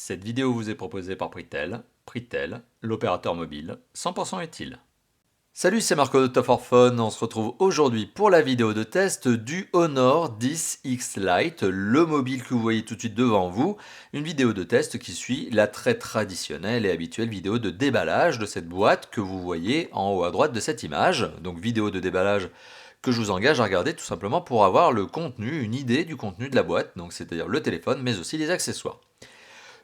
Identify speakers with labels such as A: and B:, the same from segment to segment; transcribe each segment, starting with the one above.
A: Cette vidéo vous est proposée par Pritel, l'opérateur mobile 100% utile. Salut, c'est Marco de Top 4 Fun. On se retrouve aujourd'hui pour la vidéo de test du Honor 10X Lite, le mobile que vous voyez tout de suite devant vous. Une vidéo de test qui suit la très traditionnelle et habituelle vidéo de déballage de cette boîte que vous voyez en haut à droite de cette image. Donc vidéo de déballage que je vous engage à regarder tout simplement pour avoir le contenu, une idée du contenu de la boîte, donc c'est-à-dire le téléphone mais aussi les accessoires.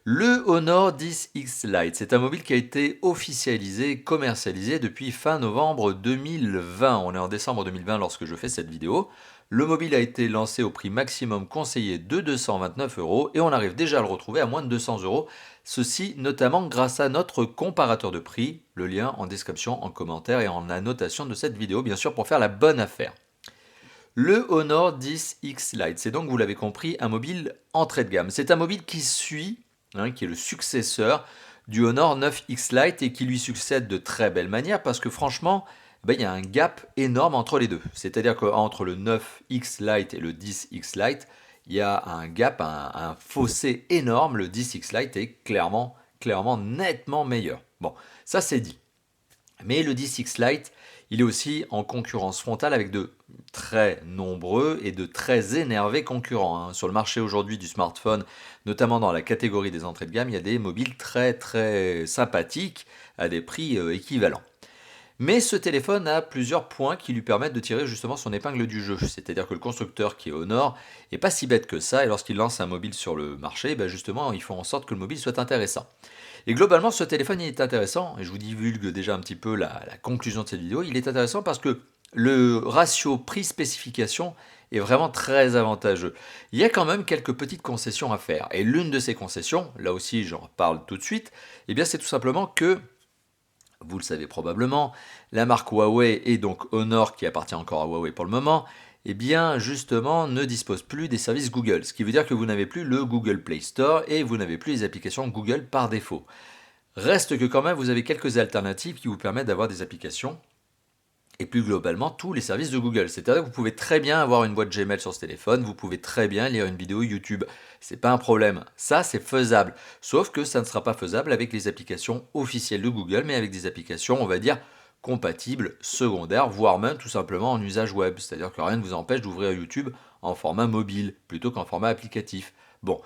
A: Le Honor 10X Lite, c'est un mobile qui a été officialisé, commercialisé depuis fin novembre 2020. On est en décembre 2020 lorsque je fais cette vidéo. Le mobile a été lancé au prix maximum conseillé de 229 € et on arrive déjà à le retrouver à moins de 200 €. Ceci notamment grâce à notre comparateur de prix. Le lien en description, en commentaire et en annotation de cette vidéo, bien sûr, pour faire la bonne affaire. Le Honor 10X Lite, c'est donc, vous l'avez compris, un mobile entrée de gamme. C'est un mobile qui suit, qui est le successeur du Honor 9X Lite et qui lui succède de très belle manière parce que franchement, il y a un gap énorme entre les deux. C'est-à-dire qu'entre le 9X Lite et le 10X Lite, il y a un gap, un fossé énorme. Le 10X Lite est clairement, nettement meilleur. Bon, ça c'est dit. Mais le 10X Lite, il est aussi en concurrence frontale avec de très nombreux et de très énervés concurrents. Sur le marché aujourd'hui du smartphone, notamment dans la catégorie des entrées de gamme, il y a des mobiles très sympathiques à des prix équivalents. Mais ce téléphone a plusieurs points qui lui permettent de tirer justement son épingle du jeu. C'est-à-dire que le constructeur qui est Honor est pas si bête que ça et lorsqu'il lance un mobile sur le marché, justement, ils font en sorte que le mobile soit intéressant. Et globalement, ce téléphone il est intéressant, et je vous divulgue déjà un petit peu la conclusion de cette vidéo, il est intéressant parce que le ratio prix-spécification est vraiment très avantageux. Il y a quand même quelques petites concessions à faire, et l'une de ces concessions, là aussi j'en reparle tout de suite, c'est tout simplement que, vous le savez probablement, la marque Huawei et donc Honor, qui appartient encore à Huawei pour le moment, justement ne dispose plus des services Google, ce qui veut dire que vous n'avez plus le Google Play Store et vous n'avez plus les applications Google par défaut. Reste que quand même vous avez quelques alternatives qui vous permettent d'avoir des applications et plus globalement tous les services de Google. C'est-à-dire que vous pouvez très bien avoir une boîte Gmail sur ce téléphone, vous pouvez très bien lire une vidéo YouTube. C'est pas un problème. Ça, c'est faisable. Sauf que ça ne sera pas faisable avec les applications officielles de Google, mais avec des applications, on va dire, compatibles, secondaires, voire même tout simplement en usage web. C'est-à-dire que rien ne vous empêche d'ouvrir YouTube en format mobile plutôt qu'en format applicatif. Bon.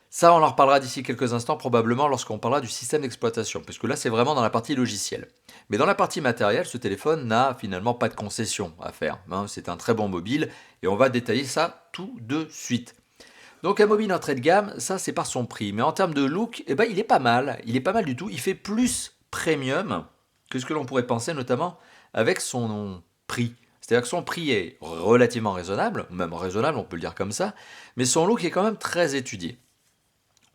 A: Ça, on en reparlera d'ici quelques instants, probablement lorsqu'on parlera du système d'exploitation, puisque là, c'est vraiment dans la partie logicielle. Mais dans la partie matérielle, ce téléphone n'a finalement pas de concession à faire. C'est un très bon mobile, et on va détailler ça tout de suite. Donc un mobile entrée de gamme, ça c'est par son prix. Mais en termes de look, il est pas mal. Il est pas mal du tout. Il fait plus premium que ce que l'on pourrait penser, notamment avec son prix. C'est-à-dire que son prix est relativement raisonnable, même raisonnable, on peut le dire comme ça, mais son look est quand même très étudié.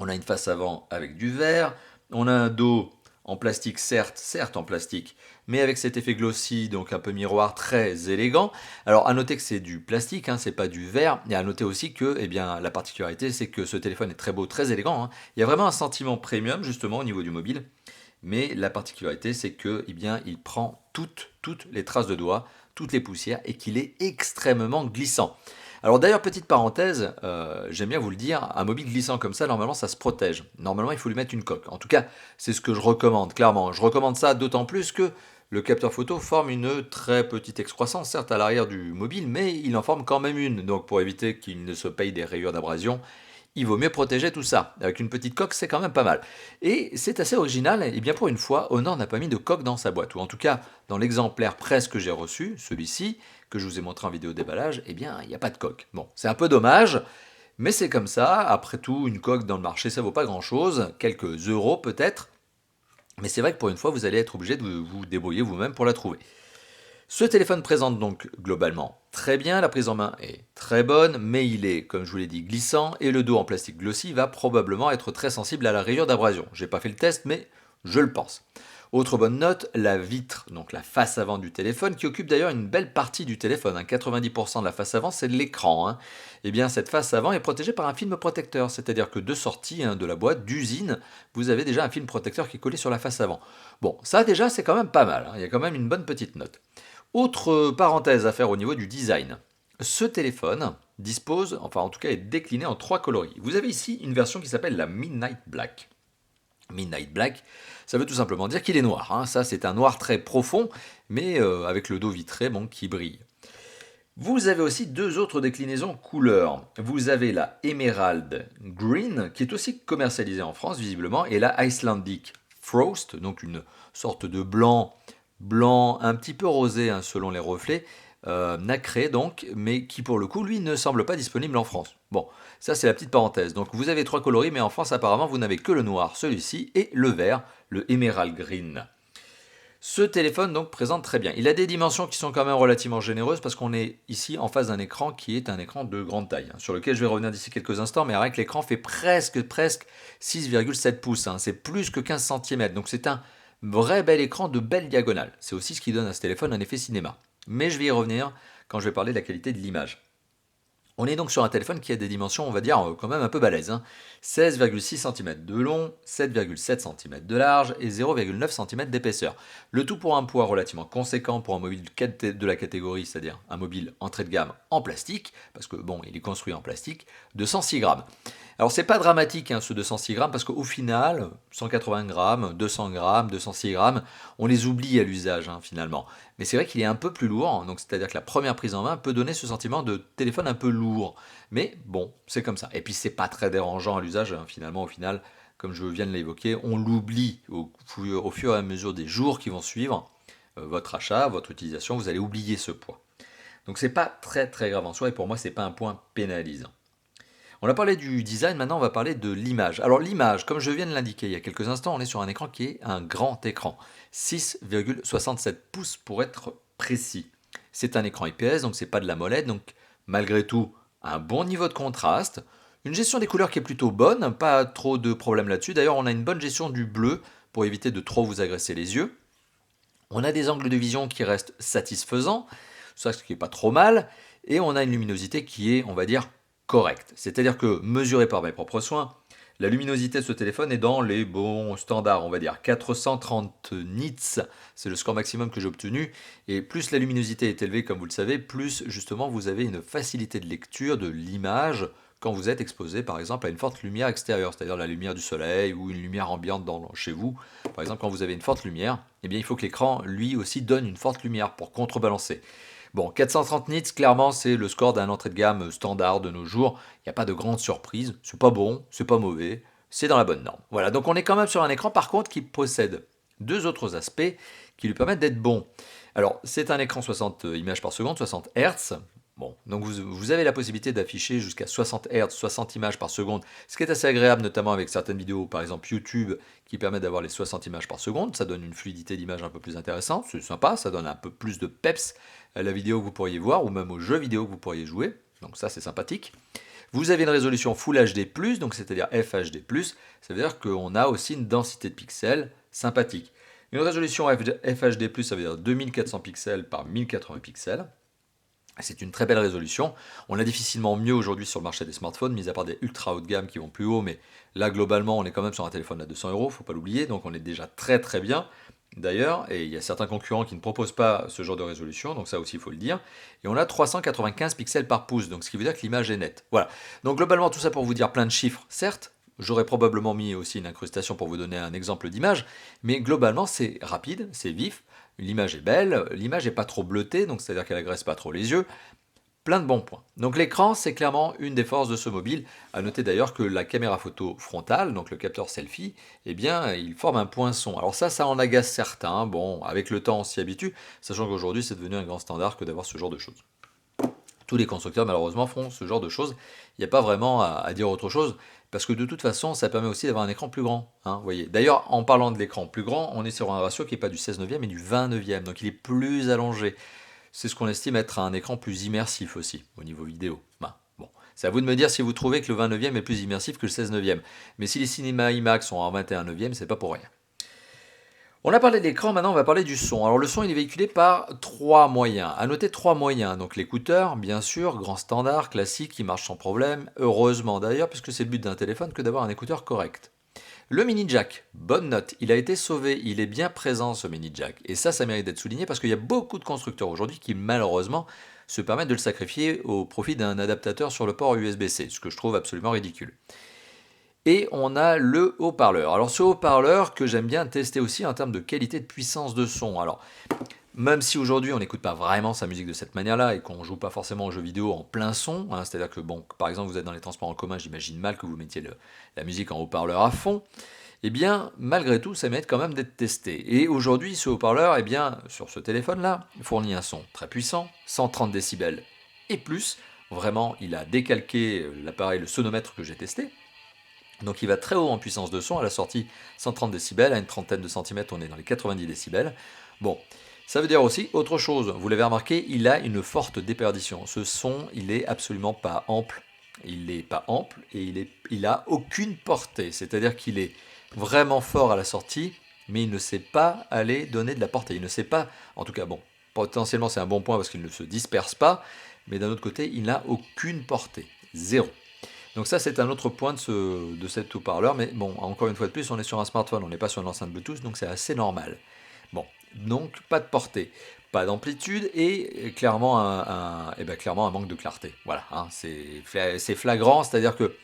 A: On a une face avant avec du verre, on a un dos en plastique, certes en plastique, mais avec cet effet glossy, donc un peu miroir, très élégant. Alors à noter que c'est du plastique, c'est pas du verre, et à noter aussi que la particularité c'est que ce téléphone est très beau, très élégant. Il y a vraiment un sentiment premium justement au niveau du mobile, mais la particularité c'est que il prend toutes les traces de doigts, toutes les poussières, et qu'il est extrêmement glissant. Alors d'ailleurs, petite parenthèse, j'aime bien vous le dire, un mobile glissant comme ça, normalement ça se protège. Normalement il faut lui mettre une coque. En tout cas, c'est ce que je recommande, clairement. Je recommande ça d'autant plus que le capteur photo forme une très petite excroissance, certes à l'arrière du mobile, mais il en forme quand même une. Donc pour éviter qu'il ne se paye des rayures d'abrasion, il vaut mieux protéger tout ça. Avec une petite coque, c'est quand même pas mal. Et c'est assez original, et bien pour une fois, Honor n'a pas mis de coque dans sa boîte. Ou en tout cas, dans l'exemplaire presse que j'ai reçu, celui-ci, que je vous ai montré en vidéo déballage, il n'y a pas de coque. Bon, c'est un peu dommage, mais c'est comme ça. Après tout, une coque dans le marché, ça vaut pas grand-chose, quelques euros peut-être. Mais c'est vrai que pour une fois, vous allez être obligé de vous débrouiller vous-même pour la trouver. Ce téléphone présente donc globalement très bien, la prise en main est très bonne, mais il est, comme je vous l'ai dit, glissant, et le dos en plastique glossy va probablement être très sensible à la rayure d'abrasion. J'ai pas fait le test, mais je le pense. Autre bonne note, la vitre, donc la face avant du téléphone, qui occupe d'ailleurs une belle partie du téléphone. 90% de la face avant, c'est de l'écran. Cette face avant est protégée par un film protecteur, c'est-à-dire que de sortie de la boîte, d'usine, vous avez déjà un film protecteur qui est collé sur la face avant. Bon, ça déjà, c'est quand même pas mal. Il y a quand même une bonne petite note. Autre parenthèse à faire au niveau du design. Ce téléphone dispose, enfin en tout cas est décliné en 3 coloris. Vous avez ici une version qui s'appelle la Midnight Black. Midnight Black, ça veut tout simplement dire qu'il est noir, hein. Ça c'est un noir très profond, mais avec le dos vitré bon, qui brille. Vous avez aussi deux autres déclinaisons couleurs. Vous avez la Emerald Green, qui est aussi commercialisée en France visiblement, et la Icelandic Frost, donc une sorte de blanc, blanc un petit peu rosé hein, selon les reflets, nacré donc, mais qui pour le coup, lui, ne semble pas disponible en France. Bon, ça c'est la petite parenthèse. Donc vous avez trois coloris, mais en France apparemment vous n'avez que le noir, celui-ci, et le vert, le Emerald Green. Ce téléphone donc présente très bien. Il a des dimensions qui sont quand même relativement généreuses parce qu'on est ici en face d'un écran qui est un écran de grande taille, hein, sur lequel je vais revenir d'ici quelques instants, mais avec l'écran fait presque 6,7 pouces, hein, c'est plus que 15 cm, donc c'est un vrai bel écran de belle diagonale. C'est aussi ce qui donne à ce téléphone un effet cinéma. Mais je vais y revenir quand je vais parler de la qualité de l'image. On est donc sur un téléphone qui a des dimensions, on va dire, quand même un peu balèzes, hein. 16,6 cm de long, 7,7 cm de large et 0,9 cm d'épaisseur. Le tout pour un poids relativement conséquent pour un mobile de la catégorie, c'est-à-dire un mobile entrée de gamme en plastique, parce que bon, il est construit en plastique, de 106 grammes. Alors c'est pas dramatique hein, ce 206 grammes parce qu'au final, 180 grammes, 200 grammes, 206 grammes, on les oublie à l'usage hein, finalement. Mais c'est vrai qu'il est un peu plus lourd, donc c'est-à-dire que la première prise en main peut donner ce sentiment de téléphone un peu lourd. Mais bon, c'est comme ça. Et puis c'est pas très dérangeant à l'usage hein, finalement au final, comme je viens de l'évoquer, on l'oublie au fur et à mesure des jours qui vont suivre votre achat, votre utilisation, vous allez oublier ce poids. Donc c'est pas très très grave en soi et pour moi c'est pas un point pénalisant. On a parlé du design, maintenant on va parler de l'image. Alors l'image, comme je viens de l'indiquer il y a quelques instants, on est sur un écran qui est un grand écran. 6,67 pouces pour être précis. C'est un écran IPS, donc c'est pas de la MOLED, donc malgré tout, un bon niveau de contraste. Une gestion des couleurs qui est plutôt bonne, pas trop de problèmes là-dessus. D'ailleurs, on a une bonne gestion du bleu pour éviter de trop vous agresser les yeux. On a des angles de vision qui restent satisfaisants, ça ce qui n'est pas trop mal, et on a une luminosité qui est, on va dire, correcte. C'est-à-dire que, mesurée par mes propres soins, la luminosité de ce téléphone est dans les bons standards, on va dire 430 nits, c'est le score maximum que j'ai obtenu, et plus la luminosité est élevée, comme vous le savez, plus justement vous avez une facilité de lecture de l'image quand vous êtes exposé par exemple à une forte lumière extérieure, c'est-à-dire la lumière du soleil ou une lumière ambiante chez vous. Par exemple, quand vous avez une forte lumière, eh bien, il faut que l'écran lui aussi donne une forte lumière pour contrebalancer. Bon, 430 nits, clairement, c'est le score d'un entrée de gamme standard de nos jours. Il n'y a pas de grande surprise. C'est pas bon, c'est pas mauvais, c'est dans la bonne norme. Voilà, donc on est quand même sur un écran par contre qui possède deux autres aspects qui lui permettent d'être bon. Alors, c'est un écran 60 images par seconde, 60 Hz. Bon, donc vous avez la possibilité d'afficher jusqu'à 60 Hz, 60 images par seconde, ce qui est assez agréable, notamment avec certaines vidéos, par exemple YouTube, qui permettent d'avoir les 60 images par seconde. Ça donne une fluidité d'image un peu plus intéressante, c'est sympa, ça donne un peu plus de peps à la vidéo que vous pourriez voir, ou même aux jeux vidéo que vous pourriez jouer. Donc ça, c'est sympathique. Vous avez une résolution Full HD+, donc c'est-à-dire FHD+, ça veut dire qu'on a aussi une densité de pixels sympathique. Une résolution FHD+, ça veut dire 2400 pixels par 1080 pixels. C'est une très belle résolution. On a difficilement mieux aujourd'hui sur le marché des smartphones, mis à part des ultra haut de gamme qui vont plus haut, mais là globalement on est quand même sur un téléphone à 200 €, faut pas l'oublier, donc on est déjà très très bien. D'ailleurs, et il y a certains concurrents qui ne proposent pas ce genre de résolution, donc ça aussi il faut le dire. Et on a 395 pixels par pouce, donc ce qui veut dire que l'image est nette. Voilà. Donc globalement tout ça pour vous dire plein de chiffres, certes. J'aurais probablement mis aussi une incrustation pour vous donner un exemple d'image, mais globalement c'est rapide, c'est vif, l'image est belle, l'image n'est pas trop bleutée, donc c'est-à-dire qu'elle agresse pas trop les yeux. Plein de bons points. Donc l'écran, c'est clairement une des forces de ce mobile. À noter d'ailleurs que la caméra photo frontale, donc le capteur selfie, eh bien, il forme un poinçon. Alors ça en agace certains. Bon, avec le temps, on s'y habitue, sachant qu'aujourd'hui, c'est devenu un grand standard que d'avoir ce genre de choses. Tous les constructeurs, malheureusement, font ce genre de choses. Il n'y a pas vraiment à dire autre chose, parce que de toute façon, ça permet aussi d'avoir un écran plus grand. Hein, voyez. D'ailleurs, en parlant de l'écran plus grand, on est sur un ratio qui n'est pas du 16/9, mais du 20/9, donc il est plus allongé. C'est ce qu'on estime être un écran plus immersif aussi, au niveau vidéo. Bon, c'est à vous de me dire si vous trouvez que le 20/9 est plus immersif que le 16/9. Mais si les cinémas IMAX sont en 21/9, c'est pas pour rien. On a parlé de l'écran, maintenant on va parler du son. Alors le son il est véhiculé par trois moyens. À noter trois moyens. Donc l'écouteur, bien sûr, grand standard, classique, qui marche sans problème. Heureusement d'ailleurs, puisque c'est le but d'un téléphone que d'avoir un écouteur correct. Le mini jack, bonne note, il a été sauvé, il est bien présent ce mini jack. Et ça mérite d'être souligné parce qu'il y a beaucoup de constructeurs aujourd'hui qui malheureusement se permettent de le sacrifier au profit d'un adaptateur sur le port USB-C, ce que je trouve absolument ridicule. Et on a le haut-parleur. Alors ce haut-parleur que j'aime bien tester aussi en termes de qualité de puissance de son. Alors même si aujourd'hui on n'écoute pas vraiment sa musique de cette manière-là et qu'on ne joue pas forcément aux jeux vidéo en plein son, hein, c'est-à-dire que bon, par exemple vous êtes dans les transports en commun, j'imagine mal que vous mettiez la musique en haut-parleur à fond, eh bien malgré tout ça mérite quand même d'être testé. Et aujourd'hui ce haut-parleur, eh bien sur ce téléphone-là, fournit un son très puissant, 130 décibels et plus, vraiment il a décalqué l'appareil, le sonomètre que j'ai testé. Donc il va très haut en puissance de son, à la sortie 130 décibels, à une trentaine de centimètres on est dans les 90 décibels. Bon, ça veut dire aussi autre chose, vous l'avez remarqué, il a une forte déperdition. Ce son, il est absolument pas ample. Il n'est pas ample et il a aucune portée. C'est-à-dire qu'il est vraiment fort à la sortie, mais il ne sait pas aller donner de la portée. Il ne sait pas, en tout cas bon, potentiellement c'est un bon point parce qu'il ne se disperse pas, mais d'un autre côté, il n'a aucune portée. Zéro. Donc ça c'est un autre point de cet haut-parleur, mais bon, encore une fois de plus, on est sur un smartphone, on n'est pas sur une enceinte Bluetooth, donc c'est assez normal. Bon, donc pas de portée, pas d'amplitude et clairement clairement un manque de clarté. Voilà, hein, c'est flagrant, c'est-à-dire que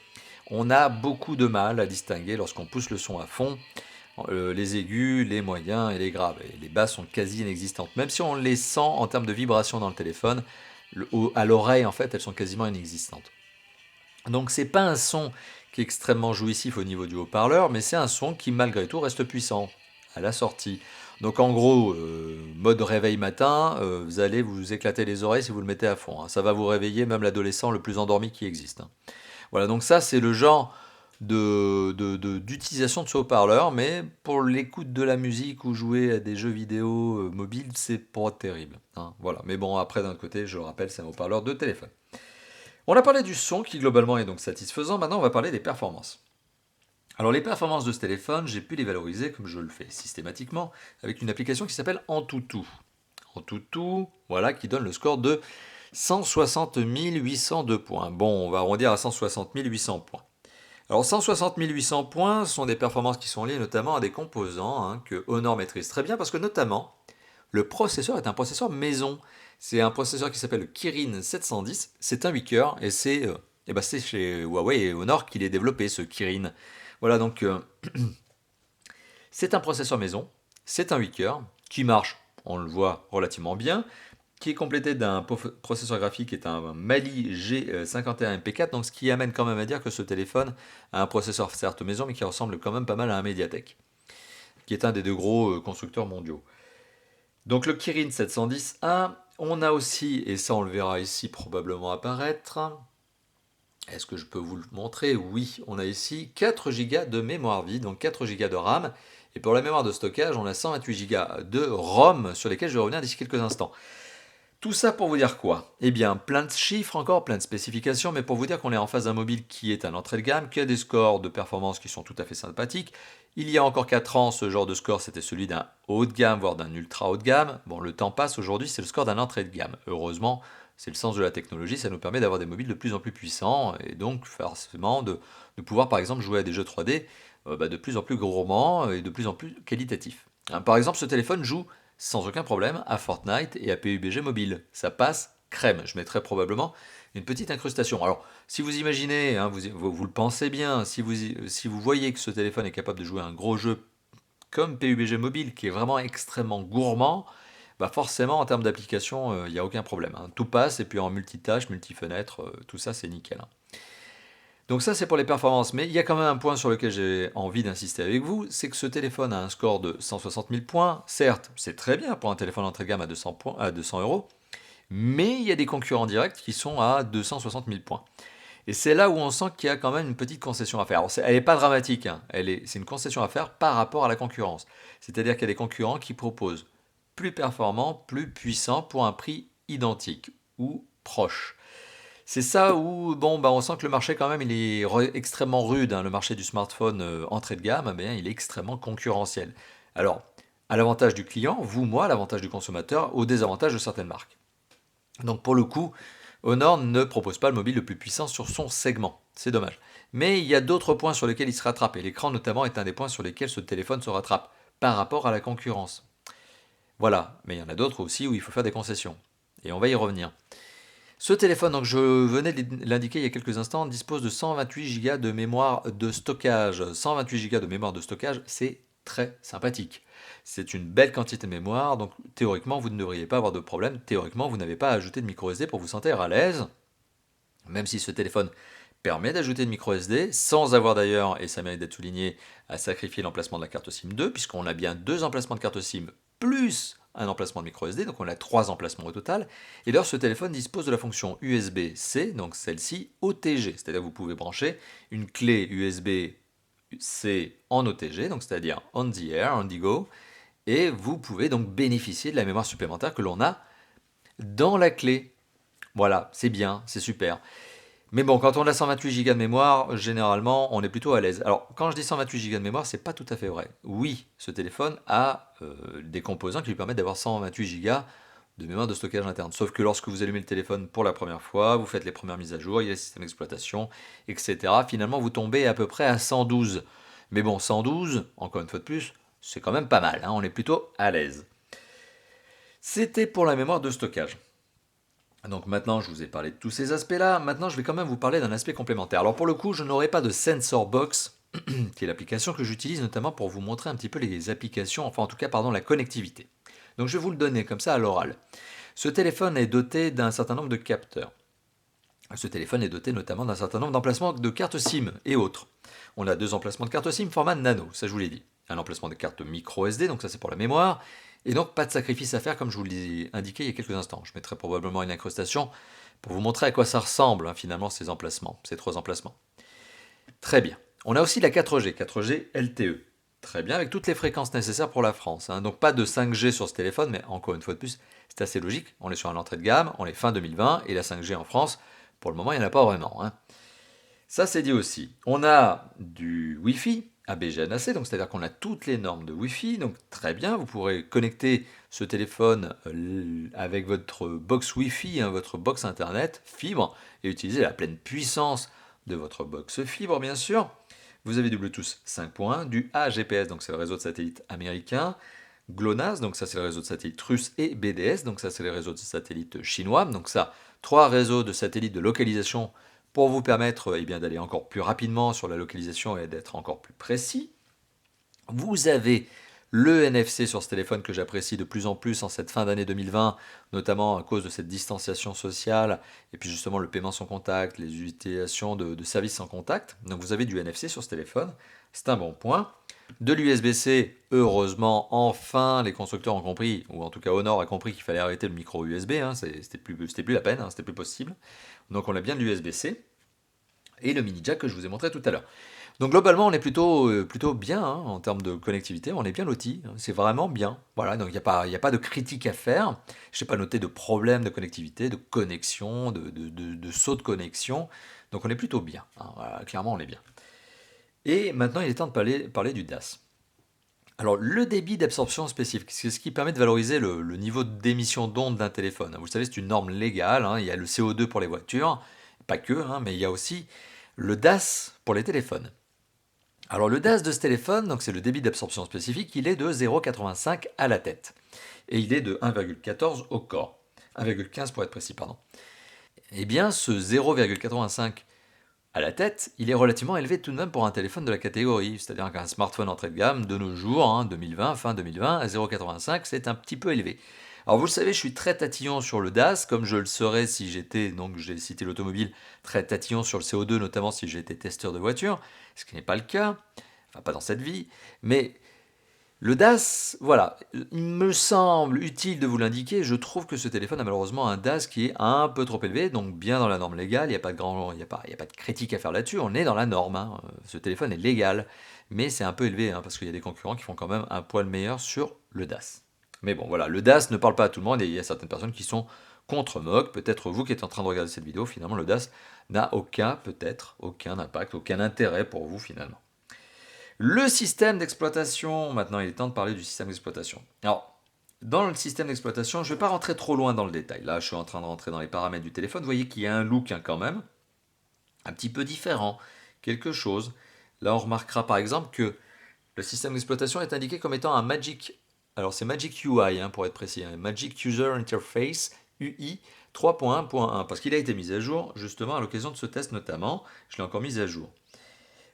A: on a beaucoup de mal à distinguer lorsqu'on pousse le son à fond, les aigus, les moyens et les graves. Et les basses sont quasi inexistantes. Même si on les sent en termes de vibration dans le téléphone, à l'oreille en fait elles sont quasiment inexistantes. Donc c'est pas un son qui est extrêmement jouissif au niveau du haut-parleur, mais c'est un son qui malgré tout reste puissant à la sortie. Donc en gros, mode réveil matin, vous allez vous éclater les oreilles si vous le mettez à fond, hein. Ça va vous réveiller même l'adolescent le plus endormi qui existe, hein. Voilà, donc ça c'est le genre d'utilisation de ce haut-parleur, mais pour l'écoute de la musique ou jouer à des jeux vidéo mobiles, c'est pas terrible, hein. Voilà, mais bon après d'un côté, je le rappelle, c'est un haut-parleur de téléphone. On a parlé du son qui globalement est donc satisfaisant, maintenant on va parler des performances. Alors les performances de ce téléphone, j'ai pu les valoriser comme je le fais systématiquement avec une application qui s'appelle Antutu. Antutu, voilà, qui donne le score de 160 802 points. Bon, on va arrondir à 160 800 points. Alors 160 800 points sont des performances qui sont liées notamment à des composants, hein, que Honor maîtrise très bien parce que notamment le processeur est un processeur maison. C'est un processeur qui s'appelle le Kirin 710. C'est un 8 cœurs et c'est chez Huawei et Honor qu'il est développé, ce Kirin. Voilà, donc c'est un processeur maison, c'est un 8 cœurs qui marche, on le voit relativement bien, qui est complété d'un processeur graphique qui est un Mali G51 MP4, donc ce qui amène quand même à dire que ce téléphone a un processeur certes maison, mais qui ressemble quand même pas mal à un Mediatek, qui est un des deux gros constructeurs mondiaux. Donc le Kirin 710A, on a aussi, et ça on le verra ici probablement apparaître, est-ce que je peux vous le montrer? Oui, on a ici 4 Go de mémoire vive, donc 4 Go de RAM, et pour la mémoire de stockage, on a 128 Go de ROM, sur lesquels je vais revenir d'ici quelques instants. Tout ça pour vous dire quoi? Eh bien, plein de chiffres encore, plein de spécifications, mais pour vous dire qu'on est en face d'un mobile qui est un entrée de gamme, qui a des scores de performance qui sont tout à fait sympathiques. Il y a encore 4 ans, ce genre de score, c'était celui d'un haut de gamme, voire d'un ultra haut de gamme. Bon, le temps passe, aujourd'hui, c'est le score d'un entrée de gamme. Heureusement, c'est le sens de la technologie, ça nous permet d'avoir des mobiles de plus en plus puissants, et donc forcément de pouvoir, par exemple, jouer à des jeux 3D de plus en plus gourmands et de plus en plus qualitatifs. Hein, par exemple, ce téléphone joue sans aucun problème à Fortnite et à PUBG Mobile. Ça passe crème. Je mettrai probablement une petite incrustation. Alors, si vous imaginez, hein, vous le pensez bien, si vous voyez que ce téléphone est capable de jouer à un gros jeu comme PUBG Mobile, qui est vraiment extrêmement gourmand, bah forcément, en termes d'application, il n'y a aucun problème, hein. Tout passe, et puis en multitâche, multifenêtre, tout ça, c'est nickel, hein. Donc ça c'est pour les performances, mais il y a quand même un point sur lequel j'ai envie d'insister avec vous, c'est que ce téléphone a un score de 160 000 points. Certes, c'est très bien pour un téléphone d'entrée de gamme à 200 points, à 200 euros, mais il y a des concurrents directs qui sont à 260 000 points. Et c'est là où on sent qu'il y a quand même une petite concession à faire. Alors, elle n'est pas dramatique, hein. C'est une concession à faire par rapport à la concurrence. C'est-à-dire qu'il y a des concurrents qui proposent plus performant, plus puissant pour un prix identique ou proche. C'est ça où on sent que le marché quand même il est extrêmement rude, hein. Le marché du smartphone entrée de gamme, il est extrêmement concurrentiel. Alors, à l'avantage du client, vous, moi, à l'avantage du consommateur, au désavantage de certaines marques. Donc pour le coup, Honor ne propose pas le mobile le plus puissant sur son segment. C'est dommage. Mais il y a d'autres points sur lesquels il se rattrape, et l'écran notamment est un des points sur lesquels ce téléphone se rattrape, par rapport à la concurrence. Voilà, mais il y en a d'autres aussi où il faut faire des concessions. Et on va y revenir. Ce téléphone, donc je venais de l'indiquer il y a quelques instants, dispose de 128 Go de mémoire de stockage. 128 Go de mémoire de stockage, c'est très sympathique. C'est une belle quantité de mémoire, donc théoriquement, vous ne devriez pas avoir de problème. Théoriquement, vous n'avez pas à ajouter de micro SD pour vous sentir à l'aise. Même si ce téléphone permet d'ajouter de micro SD, sans avoir d'ailleurs, et ça mérite d'être souligné, à sacrifier l'emplacement de la carte SIM 2, puisqu'on a bien 2 emplacements de carte SIM plus un emplacement de micro SD, donc on a 3 emplacements au total. Et d'ailleurs, ce téléphone dispose de la fonction USB-C, donc celle-ci OTG, c'est-à-dire que vous pouvez brancher une clé USB-C en OTG, donc c'est-à-dire on the air, on the go, et vous pouvez donc bénéficier de la mémoire supplémentaire que l'on a dans la clé. Voilà, c'est bien, c'est super. Mais bon, quand on a 128 Go de mémoire, généralement, on est plutôt à l'aise. Alors, quand je dis 128 Go de mémoire, c'est pas tout à fait vrai. Oui, ce téléphone a des composants qui lui permettent d'avoir 128 Go de mémoire de stockage interne. Sauf que lorsque vous allumez le téléphone pour la première fois, vous faites les premières mises à jour, il y a le système d'exploitation, etc. Finalement, vous tombez à peu près à 112. Mais bon, 112, encore une fois de plus, c'est quand même pas mal, hein, on est plutôt à l'aise. C'était pour la mémoire de stockage. Donc maintenant, je vous ai parlé de tous ces aspects-là. Maintenant, je vais quand même vous parler d'un aspect complémentaire. Alors pour le coup, je n'aurai pas de Sensor Box, qui est l'application que j'utilise notamment pour vous montrer un petit peu les applications, enfin en tout cas, pardon, la connectivité. Donc je vais vous le donner comme ça à l'oral. Ce téléphone est doté d'un certain nombre de capteurs. Ce téléphone est doté notamment d'un certain nombre d'emplacements de cartes SIM et autres. On a 2 emplacements de cartes SIM format nano, ça je vous l'ai dit. Un emplacement de carte micro SD, donc ça c'est pour la mémoire. Et donc pas de sacrifice à faire comme je vous l'ai indiqué il y a quelques instants. Je mettrai probablement une incrustation pour vous montrer à quoi ça ressemble finalement ces emplacements, ces 3 emplacements. Très bien. On a aussi la 4G, 4G LTE. Très bien, avec toutes les fréquences nécessaires pour la France. Hein. Donc pas de 5G sur ce téléphone, mais encore une fois de plus, c'est assez logique. On est sur une entrée de gamme, on est fin 2020, et la 5G en France, pour le moment, il n'y en a pas vraiment. Hein. Ça, c'est dit aussi. On a du Wi-Fi ABGNAC, donc c'est-à-dire qu'on a toutes les normes de Wi-Fi, donc très bien, vous pourrez connecter ce téléphone avec votre box Wi-Fi, hein, votre box Internet fibre, et utiliser la pleine puissance de votre box fibre, bien sûr. Vous avez du Bluetooth 5.1, du AGPS, donc c'est le réseau de satellites américain, GLONASS, donc ça c'est le réseau de satellites russe, et BDS, donc ça c'est le réseau de satellites chinois. Donc ça, 3 réseaux de satellites de localisation pour vous permettre eh bien, d'aller encore plus rapidement sur la localisation et d'être encore plus précis. Vous avez le NFC sur ce téléphone que j'apprécie de plus en plus en cette fin d'année 2020, notamment à cause de cette distanciation sociale, et puis justement le paiement sans contact, les utilisations de services sans contact. Donc vous avez du NFC sur ce téléphone, c'est un bon point. De l'USB-C, heureusement, enfin les constructeurs ont compris, ou en tout cas Honor a compris qu'il fallait arrêter le micro USB, hein, c'était plus la peine, hein, c'était plus possible. Donc on a bien de l'USB-C et le mini jack que je vous ai montré tout à l'heure. Donc globalement, on est plutôt bien hein, en termes de connectivité, on est bien loti, hein, c'est vraiment bien. Voilà, donc il n'y a pas de critique à faire. Je n'ai pas noté de problème de connectivité, de connexion, de saut de connexion. Donc on est plutôt bien, hein, voilà, clairement on est bien. Et maintenant, il est temps de parler du DAS. Alors, le débit d'absorption spécifique, c'est ce qui permet de valoriser le niveau d'émission d'ondes d'un téléphone. Vous le savez, c'est une norme légale, hein, il y a le CO2 pour les voitures, pas que, hein, mais il y a aussi le DAS pour les téléphones. Alors le DAS de ce téléphone, donc c'est le débit d'absorption spécifique, il est de 0,85 à la tête. Et il est de 1,14 au corps. 1,15 pour être précis, pardon. Eh bien, ce 0,85 à la tête, il est relativement élevé tout de même pour un téléphone de la catégorie, c'est-à-dire qu'un smartphone entrée de gamme de nos jours, hein, 2020, fin 2020, à 0,85, c'est un petit peu élevé. Alors vous le savez, je suis très tatillon sur le DAS, comme je le serais si j'étais, donc j'ai cité l'automobile, très tatillon sur le CO2, notamment si j'étais testeur de voiture, ce qui n'est pas le cas, enfin pas dans cette vie, mais le DAS, voilà, il me semble utile de vous l'indiquer, je trouve que ce téléphone a malheureusement un DAS qui est un peu trop élevé, donc bien dans la norme légale, il n'y a pas de critique à faire là-dessus, on est dans la norme, hein. Ce téléphone est légal, mais c'est un peu élevé, hein, parce qu'il y a des concurrents qui font quand même un poil meilleur sur le DAS. Mais bon, voilà, le DAS ne parle pas à tout le monde et il y a certaines personnes qui sont contre Moog. Peut-être vous qui êtes en train de regarder cette vidéo, finalement, le DAS n'a peut-être aucun impact, aucun intérêt pour vous finalement. Le système d'exploitation, maintenant il est temps de parler du système d'exploitation. Alors, dans le système d'exploitation, je ne vais pas rentrer trop loin dans le détail. Là, je suis en train de rentrer dans les paramètres du téléphone. Vous voyez qu'il y a un look hein, quand même, un petit peu différent, quelque chose. Là, on remarquera par exemple que le système d'exploitation est indiqué comme étant un Magic. Alors c'est Magic UI hein, pour être précis, un Magic User Interface UI 3.1.1 parce qu'il a été mis à jour justement à l'occasion de ce test notamment. Je l'ai encore mis à jour.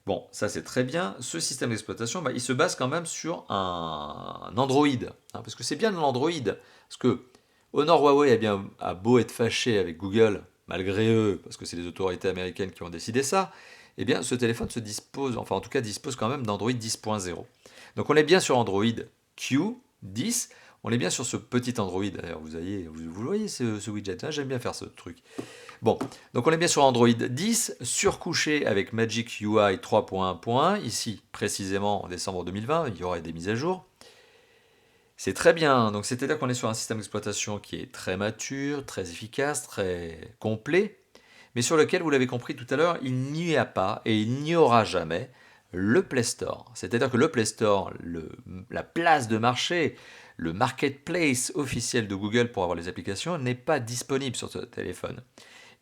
A: Bon, ça c'est très bien. Ce système d'exploitation, il se base quand même sur un Android. Parce que c'est bien de l'Android. Parce que Honor Huawei a beau être fâché avec Google, malgré eux, parce que c'est les autorités américaines qui ont décidé ça, eh bien ce téléphone se dispose, enfin en tout cas dispose quand même d'Android 10.0. Donc on est bien sur Android Q10. On est bien sur ce petit Android. D'ailleurs, vous voyez ce widget. J'aime bien faire ce truc. Bon, donc on est bien sur Android 10, surcouché avec Magic UI 3.1.1, ici précisément en décembre 2020, il y aura des mises à jour. C'est très bien, donc c'est-à-dire qu'on est sur un système d'exploitation qui est très mature, très efficace, très complet, mais sur lequel, vous l'avez compris tout à l'heure, il n'y a pas et il n'y aura jamais le Play Store. C'est-à-dire que le Play Store, la place de marché, le marketplace officiel de Google pour avoir les applications n'est pas disponible sur ce téléphone.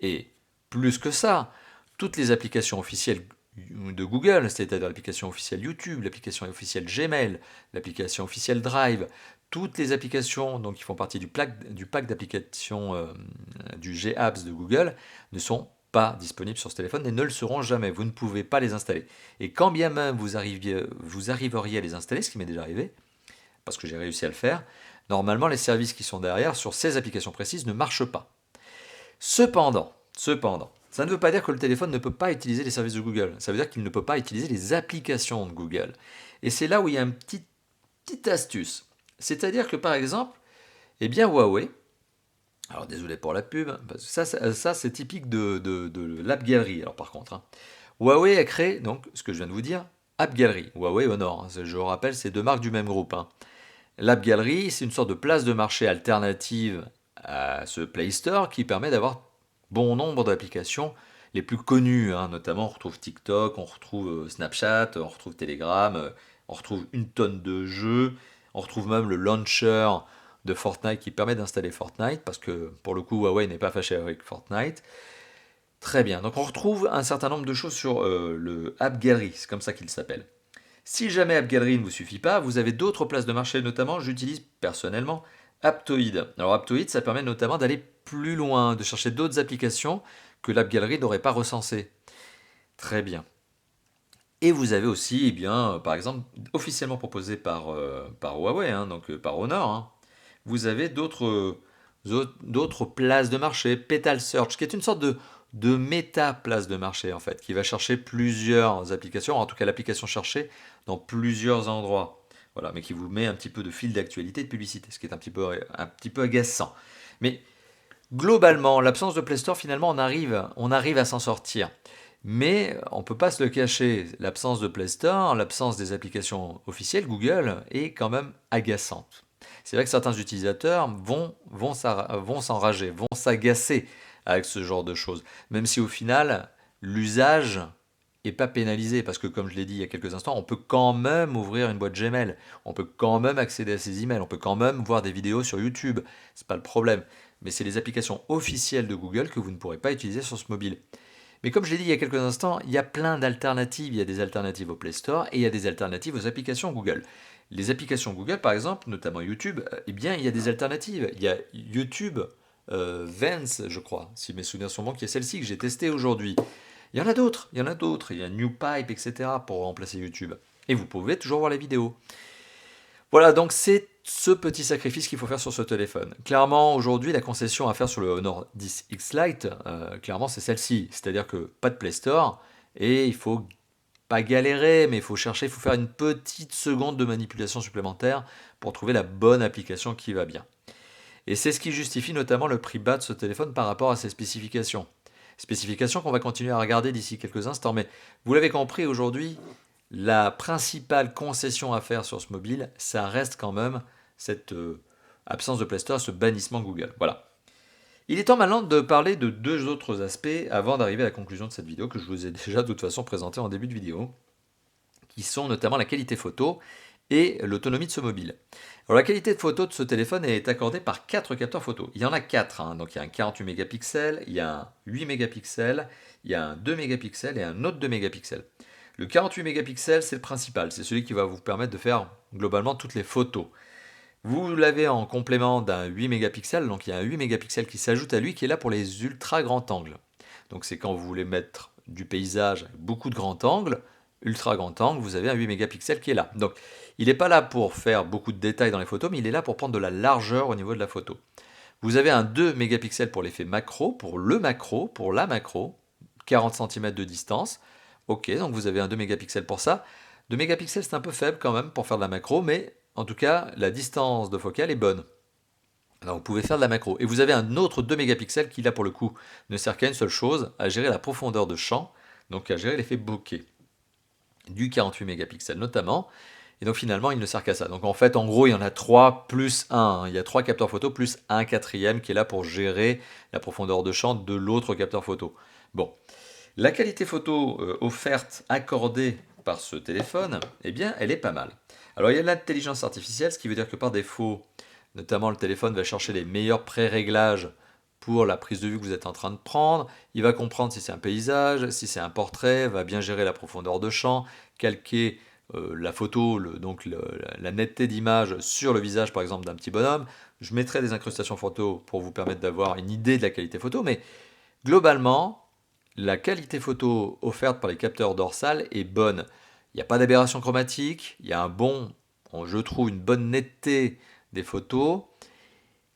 A: Et plus que ça, toutes les applications officielles de Google, c'est-à-dire l'application officielle YouTube, l'application officielle Gmail, l'application officielle Drive, toutes les applications donc, qui font partie du pack d'applications du G-Apps de Google ne sont pas disponibles sur ce téléphone et ne le seront jamais. Vous ne pouvez pas les installer. Et quand bien même vous arriveriez à les installer, ce qui m'est déjà arrivé, parce que j'ai réussi à le faire, normalement les services qui sont derrière sur ces applications précises ne marchent pas. Cependant, ça ne veut pas dire que le téléphone ne peut pas utiliser les services de Google. Ça veut dire qu'il ne peut pas utiliser les applications de Google. Et c'est là où il y a une petite astuce. C'est-à-dire que par exemple, eh bien Huawei, alors désolé pour la pub, parce que ça c'est typique de l'App Gallery. Alors par contre, Huawei a créé, donc ce que je viens de vous dire, App Gallery, Huawei Honor. Je vous rappelle, c'est deux marques du même groupe. L'App Gallery, c'est une sorte de place de marché alternative à ce Play Store qui permet d'avoir bon nombre d'applications les plus connues. Notamment, on retrouve TikTok, on retrouve Snapchat, on retrouve Telegram, on retrouve une tonne de jeux, on retrouve même le launcher de Fortnite qui permet d'installer Fortnite, parce que pour le coup, Huawei n'est pas fâché avec Fortnite. Très bien, donc on retrouve un certain nombre de choses sur le App Gallery, c'est comme ça qu'il s'appelle. Si jamais App Gallery ne vous suffit pas, vous avez d'autres places de marché, notamment j'utilise personnellement Aptoide. Alors Aptoide, ça permet notamment d'aller plus loin, de chercher d'autres applications que l'App Gallery n'aurait pas recensées. Très bien. Et vous avez aussi, eh bien, par exemple, officiellement proposé par Huawei, donc par Honor, vous avez d'autres places de marché, Petal Search, qui est une sorte de méta place de marché en fait, qui va chercher plusieurs applications, en tout cas l'application cherchée dans plusieurs endroits. Voilà, mais qui vous met un petit peu de fil d'actualité, de publicité, ce qui est un petit peu agaçant. Mais globalement, l'absence de Play Store, finalement, on arrive à s'en sortir. Mais on ne peut pas se le cacher, l'absence de Play Store, l'absence des applications officielles Google est quand même agaçante. C'est vrai que certains utilisateurs vont s'enrager, vont s'agacer avec ce genre de choses, même si au final, l'usage n'est pas pénalisé, parce que comme je l'ai dit il y a quelques instants, on peut quand même ouvrir une boîte Gmail, on peut quand même accéder à ses emails, on peut quand même voir des vidéos sur YouTube, c'est pas le problème. Mais c'est les applications officielles de Google que vous ne pourrez pas utiliser sur ce mobile. Mais comme je l'ai dit il y a quelques instants, il y a plein d'alternatives. Il y a des alternatives au Play Store et il y a des alternatives aux applications Google. Les applications Google, par exemple, notamment YouTube, eh bien, il y a des alternatives. Il y a YouTube Vance, je crois, si mes souvenirs sont bons, qui est celle-ci que j'ai testée aujourd'hui. Il y en a d'autres. Il y a NewPipe, etc. pour remplacer YouTube. Et vous pouvez toujours voir les vidéos. Voilà, donc c'est ce petit sacrifice qu'il faut faire sur ce téléphone. Clairement, aujourd'hui, la concession à faire sur le Honor 10X Lite, clairement, c'est celle-ci. C'est-à-dire que pas de Play Store, et il faut pas galérer, mais il faut chercher, il faut faire une petite seconde de manipulation supplémentaire pour trouver la bonne application qui va bien. Et c'est ce qui justifie notamment le prix bas de ce téléphone par rapport à ses spécifications. Spécifications qu'on va continuer à regarder d'ici quelques instants, mais vous l'avez compris aujourd'hui, la principale concession à faire sur ce mobile, ça reste quand même cette absence de Play Store, ce bannissement Google. Voilà. Il est temps maintenant de parler de deux autres aspects avant d'arriver à la conclusion de cette vidéo que je vous ai déjà de toute façon présenté en début de vidéo, qui sont notamment la qualité photo et l'autonomie de ce mobile. Alors la qualité de photo de ce téléphone est accordée par 4 capteurs photo. Il y en a 4, donc il y a un 48 mégapixels, il y a un 8 mégapixels, il y a un 2 mégapixels et un autre 2 mégapixels. Le 48 mégapixels, c'est le principal, c'est celui qui va vous permettre de faire globalement toutes les photos. Vous l'avez en complément d'un 8 mégapixels, donc il y a un 8 mégapixels qui s'ajoute à lui qui est là pour les ultra grands angles. Donc c'est quand vous voulez mettre du paysage avec beaucoup de grands angles, ultra grand angle, vous avez un 8 mégapixels qui est là. Donc il n'est pas là pour faire beaucoup de détails dans les photos, mais il est là pour prendre de la largeur au niveau de la photo. Vous avez un 2 mégapixels pour l'effet macro, pour la macro, 40 cm de distance. Ok, donc vous avez un 2 mégapixels pour ça. 2 mégapixels c'est un peu faible quand même pour faire de la macro, mais en tout cas la distance de focale est bonne. Alors vous pouvez faire de la macro. Et vous avez un autre 2 mégapixels qui là pour le coup ne sert qu'à une seule chose, à gérer la profondeur de champ, donc à gérer l'effet bokeh. Du 48 mégapixels notamment. Et donc finalement, il ne sert qu'à ça. Donc en fait, en gros, il y en a 3 plus 1. Il y a 3 capteurs photo plus un quatrième qui est là pour gérer la profondeur de champ de l'autre capteur photo. Bon, la qualité photo offerte, accordée par ce téléphone, eh bien, elle est pas mal. Alors il y a de l'intelligence artificielle, ce qui veut dire que par défaut, notamment le téléphone va chercher les meilleurs pré-réglages pour la prise de vue que vous êtes en train de prendre. Il va comprendre si c'est un paysage, si c'est un portrait, va bien gérer la profondeur de champ, calquer la photo, la netteté d'image sur le visage par exemple d'un petit bonhomme. Je mettrai des incrustations photo pour vous permettre d'avoir une idée de la qualité photo, mais globalement, la qualité photo offerte par les capteurs dorsales est bonne. Il n'y a pas d'aberration chromatique, il y a je trouve une bonne netteté des photos,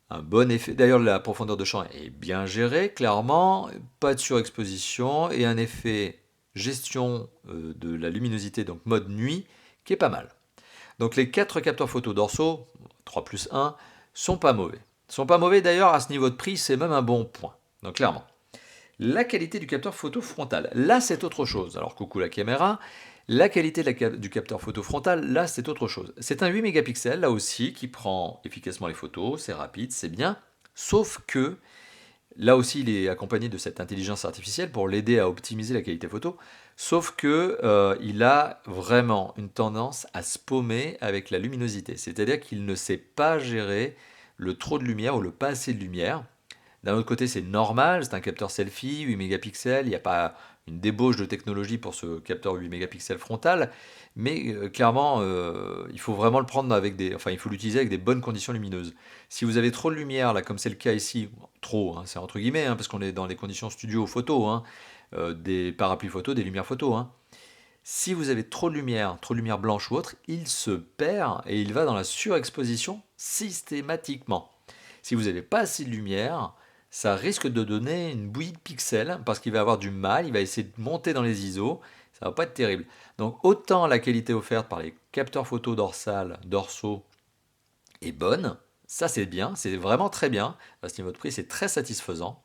A: un bon effet. D'ailleurs, la profondeur de champ est bien gérée, clairement, pas de surexposition et un effet gestion de la luminosité, donc mode nuit, qui est pas mal. Donc les 4 capteurs photo dorsaux, 3 plus 1, sont pas mauvais. Sont pas mauvais d'ailleurs à ce niveau de prix, c'est même un bon point. Donc clairement. La qualité du capteur photo frontal, là c'est autre chose. Alors coucou la caméra, la qualité du capteur photo frontal, là c'est autre chose. C'est un 8 mégapixels là aussi qui prend efficacement les photos, c'est rapide, c'est bien. Sauf que là aussi il est accompagné de cette intelligence artificielle pour l'aider à optimiser la qualité photo. Sauf que il a vraiment une tendance à se paumer avec la luminosité. C'est-à-dire qu'il ne sait pas gérer le trop de lumière ou le pas assez de lumière. D'un autre côté, c'est normal, c'est un capteur selfie, 8 mégapixels, il n'y a pas une débauche de technologie pour ce capteur 8 mégapixels frontal, mais clairement, il faut vraiment le prendre il faut l'utiliser avec des bonnes conditions lumineuses. Si vous avez trop de lumière, là, comme c'est le cas ici, trop, hein, c'est entre guillemets, hein, parce qu'on est dans les conditions studio photo, hein, des parapluies photo, des lumières photo, hein. Si vous avez trop de lumière blanche ou autre, il se perd et il va dans la surexposition systématiquement. Si vous n'avez pas assez de lumière, ça risque de donner une bouillie de pixels parce qu'il va avoir du mal, il va essayer de monter dans les ISO, ça va pas être terrible. Donc autant la qualité offerte par les capteurs photo dorsaux est bonne, ça c'est bien, c'est vraiment très bien, à ce niveau de prix c'est très satisfaisant.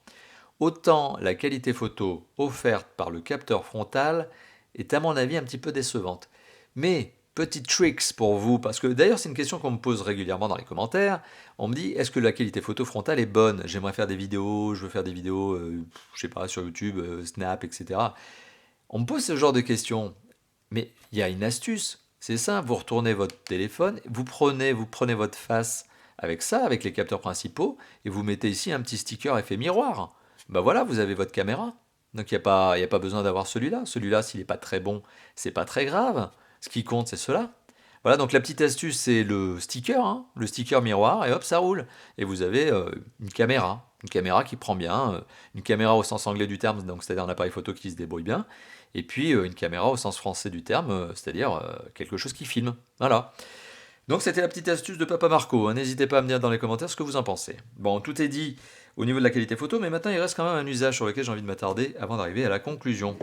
A: Autant la qualité photo offerte par le capteur frontal est à mon avis un petit peu décevante. Mais petit tricks pour vous, parce que d'ailleurs c'est une question qu'on me pose régulièrement dans les commentaires. On me dit est-ce que la qualité photo frontale est bonne? J'aimerais faire des vidéos, je veux faire des vidéos, je sais pas, sur YouTube, Snap, etc. On me pose ce genre de questions, mais il y a une astuce. C'est simple, vous retournez votre téléphone, vous prenez votre face avec ça, avec les capteurs principaux, et vous mettez ici un petit sticker effet miroir. Ben voilà, vous avez votre caméra. Donc il n'y a pas besoin d'avoir celui-là. Celui-là, s'il n'est pas très bon, c'est pas très grave. Ce qui compte, c'est cela. Voilà, donc la petite astuce, c'est le sticker, hein, le sticker miroir, et hop, ça roule. Et vous avez une caméra qui prend bien, une caméra au sens anglais du terme, donc c'est-à-dire un appareil photo qui se débrouille bien, et puis une caméra au sens français du terme, c'est-à-dire quelque chose qui filme. Voilà. Donc c'était la petite astuce de Papa Marco, hein. N'hésitez pas à me dire dans les commentaires ce que vous en pensez. Bon, tout est dit au niveau de la qualité photo, mais maintenant il reste quand même un usage sur lequel j'ai envie de m'attarder avant d'arriver à la conclusion.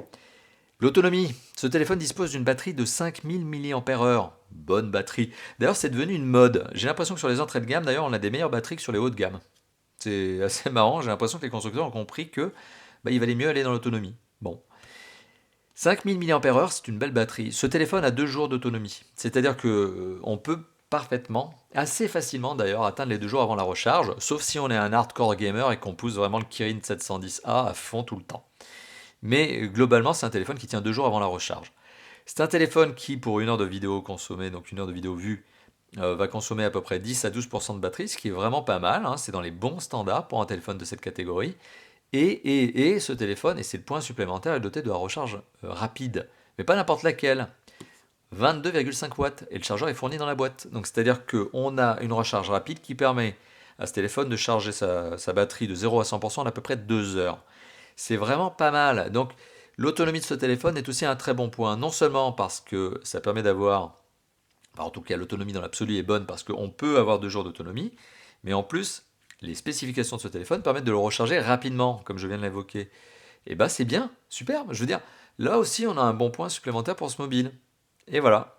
A: L'autonomie. Ce téléphone dispose d'une batterie de 5000 mAh. Bonne batterie. D'ailleurs, c'est devenu une mode. J'ai l'impression que sur les entrées de gamme, d'ailleurs, on a des meilleures batteries que sur les hauts de gamme. C'est assez marrant, j'ai l'impression que les constructeurs ont compris que il valait mieux aller dans l'autonomie. Bon. 5000 mAh, c'est une belle batterie. Ce téléphone a 2 jours d'autonomie. C'est-à-dire que on peut parfaitement, assez facilement d'ailleurs, atteindre les 2 jours avant la recharge, sauf si on est un hardcore gamer et qu'on pousse vraiment le Kirin 710A à fond tout le temps. Mais globalement, c'est un téléphone qui tient 2 jours avant la recharge. C'est un téléphone qui, pour 1 heure de vidéo consommée, donc 1 heure de vidéo vue, va consommer à peu près 10 à 12% de batterie, ce qui est vraiment pas mal, hein, c'est dans les bons standards pour un téléphone de cette catégorie. Et ce téléphone, et c'est le point supplémentaire, est doté de la recharge rapide, mais pas n'importe laquelle. 22,5 watts et le chargeur est fourni dans la boîte. Donc c'est-à-dire qu'on a une recharge rapide qui permet à ce téléphone de charger sa batterie de 0 à 100% en à peu près 2 heures. C'est vraiment pas mal. Donc l'autonomie de ce téléphone est aussi un très bon point, non seulement parce que ça permet d'avoir, en tout cas l'autonomie dans l'absolu est bonne parce qu'on peut avoir 2 jours d'autonomie, mais en plus les spécifications de ce téléphone permettent de le recharger rapidement, comme je viens de l'évoquer. Et bah c'est bien, superbe. Je veux dire, là aussi on a un bon point supplémentaire pour ce mobile. Et voilà.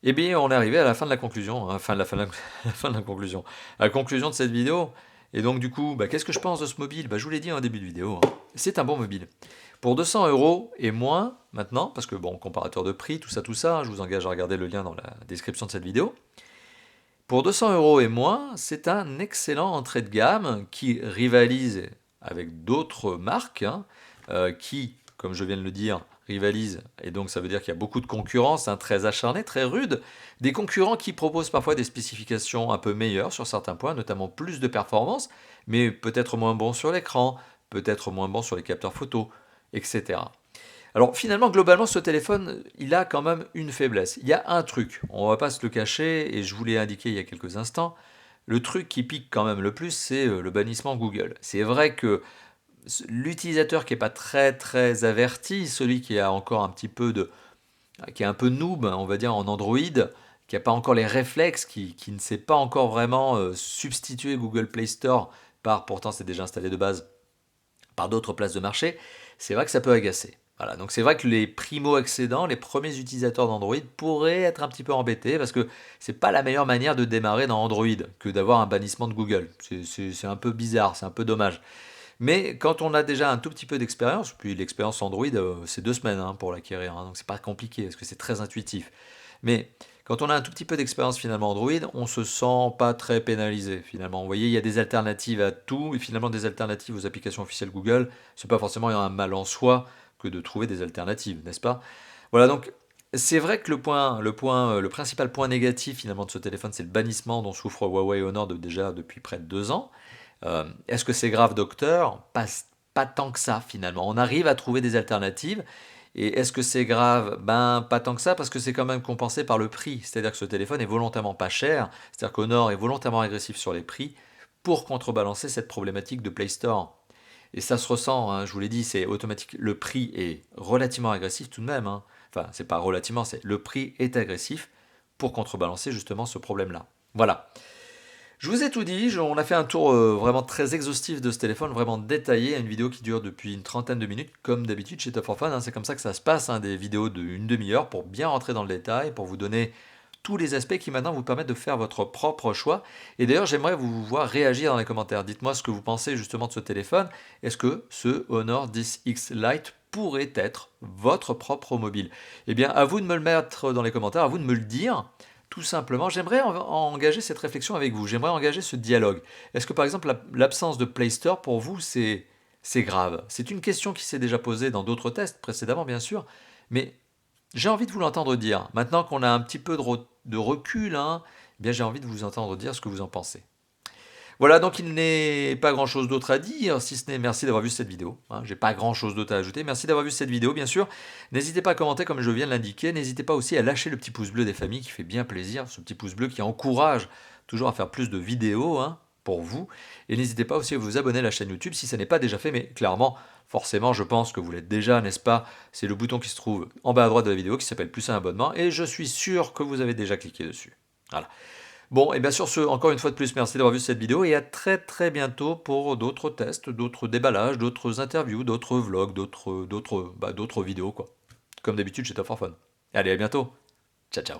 A: Et bien on est arrivé à la fin de la conclusion, hein, la fin de la conclusion, à la conclusion de cette vidéo. Et donc du coup, qu'est-ce que je pense de ce mobile? Je vous l'ai dit en début de vidéo, hein. C'est un bon mobile. Pour 200 € et moins maintenant, parce que bon, comparateur de prix, tout ça, hein, je vous engage à regarder le lien dans la description de cette vidéo. Pour 200 € et moins, c'est un excellent entrée de gamme qui rivalise avec d'autres marques, hein, qui, comme je viens de le dire, rivalisent, et donc ça veut dire qu'il y a beaucoup de concurrence, hein, très acharnée, très rude, des concurrents qui proposent parfois des spécifications un peu meilleures sur certains points, notamment plus de performance, mais peut-être moins bon sur l'écran, peut-être moins bon sur les capteurs photo, etc. Alors finalement, globalement, ce téléphone, il a quand même une faiblesse. Il y a un truc, on ne va pas se le cacher, et je vous l'ai indiqué il y a quelques instants, le truc qui pique quand même le plus, c'est le bannissement Google. C'est vrai que l'utilisateur qui n'est pas très averti, celui qui a encore un petit peu qui est un peu noob, on va dire, en Android, qui n'a pas encore les réflexes, qui ne sait pas encore vraiment substituer Google Play Store pourtant c'est déjà installé de base, par d'autres places de marché, c'est vrai que ça peut agacer. Voilà, donc c'est vrai que les primo-accédants, les premiers utilisateurs d'Android pourraient être un petit peu embêtés parce que c'est pas la meilleure manière de démarrer dans Android que d'avoir un bannissement de Google. C'est un peu bizarre, c'est un peu dommage. Mais quand on a déjà un tout petit peu d'expérience, puis l'expérience Android, c'est 2 semaines hein, pour l'acquérir, hein, donc c'est pas compliqué parce que c'est très intuitif. Mais quand on a un tout petit peu d'expérience finalement Android, on se sent pas très pénalisé finalement. Vous voyez, il y a des alternatives à tout et finalement des alternatives aux applications officielles Google, c'est pas forcément un mal en soi que de trouver des alternatives, n'est-ce pas? Voilà, donc c'est vrai que le principal point négatif finalement de ce téléphone, c'est le bannissement dont souffre Huawei Honor déjà depuis près de 2 ans. Est-ce que c'est grave, docteur? Pas tant que ça, finalement. On arrive à trouver des alternatives. Et est-ce que c'est grave? Pas tant que ça, parce que c'est quand même compensé par le prix. C'est-à-dire que ce téléphone est volontairement pas cher. C'est-à-dire qu'Honor est volontairement agressif sur les prix pour contrebalancer cette problématique de Play Store. Et ça se ressent, hein, je vous l'ai dit, c'est automatique. Le prix est relativement agressif tout de même, hein. Enfin, c'est pas relativement, c'est le prix est agressif pour contrebalancer justement ce problème-là. Voilà. Je vous ai tout dit, on a fait un tour vraiment très exhaustif de ce téléphone, vraiment détaillé, une vidéo qui dure depuis une trentaine de minutes, comme d'habitude chez Top 4 Fun, hein, c'est comme ça que ça se passe, hein, des vidéos d'une demi-heure pour bien rentrer dans le détail, pour vous donner tous les aspects qui maintenant vous permettent de faire votre propre choix. Et d'ailleurs, j'aimerais vous voir réagir dans les commentaires. Dites-moi ce que vous pensez justement de ce téléphone. Est-ce que ce Honor 10X Lite pourrait être votre propre mobile? Eh bien, à vous de me le mettre dans les commentaires, à vous de me le dire. Tout simplement, j'aimerais engager cette réflexion avec vous, j'aimerais engager ce dialogue. Est-ce que par exemple l'absence de Play Store pour vous c'est grave? C'est une question qui s'est déjà posée dans d'autres tests précédemment bien sûr, mais j'ai envie de vous l'entendre dire. Maintenant qu'on a un petit peu de recul, hein, eh bien j'ai envie de vous entendre dire ce que vous en pensez. Voilà, donc il n'est pas grand chose d'autre à dire, si ce n'est merci d'avoir vu cette vidéo. Hein, j'ai pas grand chose d'autre à ajouter. Merci d'avoir vu cette vidéo, bien sûr. N'hésitez pas à commenter comme je viens de l'indiquer. N'hésitez pas aussi à lâcher le petit pouce bleu des familles qui fait bien plaisir. Ce petit pouce bleu qui encourage toujours à faire plus de vidéos hein, pour vous. Et n'hésitez pas aussi à vous abonner à la chaîne YouTube si ça n'est pas déjà fait. Mais clairement, forcément, je pense que vous l'êtes déjà, n'est-ce pas? C'est le bouton qui se trouve en bas à droite de la vidéo qui s'appelle plus un abonnement. Et je suis sûr que vous avez déjà cliqué dessus. Voilà. Bon, et bien sur ce, encore une fois de plus, merci d'avoir vu cette vidéo et à très bientôt pour d'autres tests, d'autres déballages, d'autres interviews, d'autres vlogs, d'autres vidéos, quoi. Comme d'habitude chez Top 4 Fun. Allez, à bientôt. Ciao, ciao.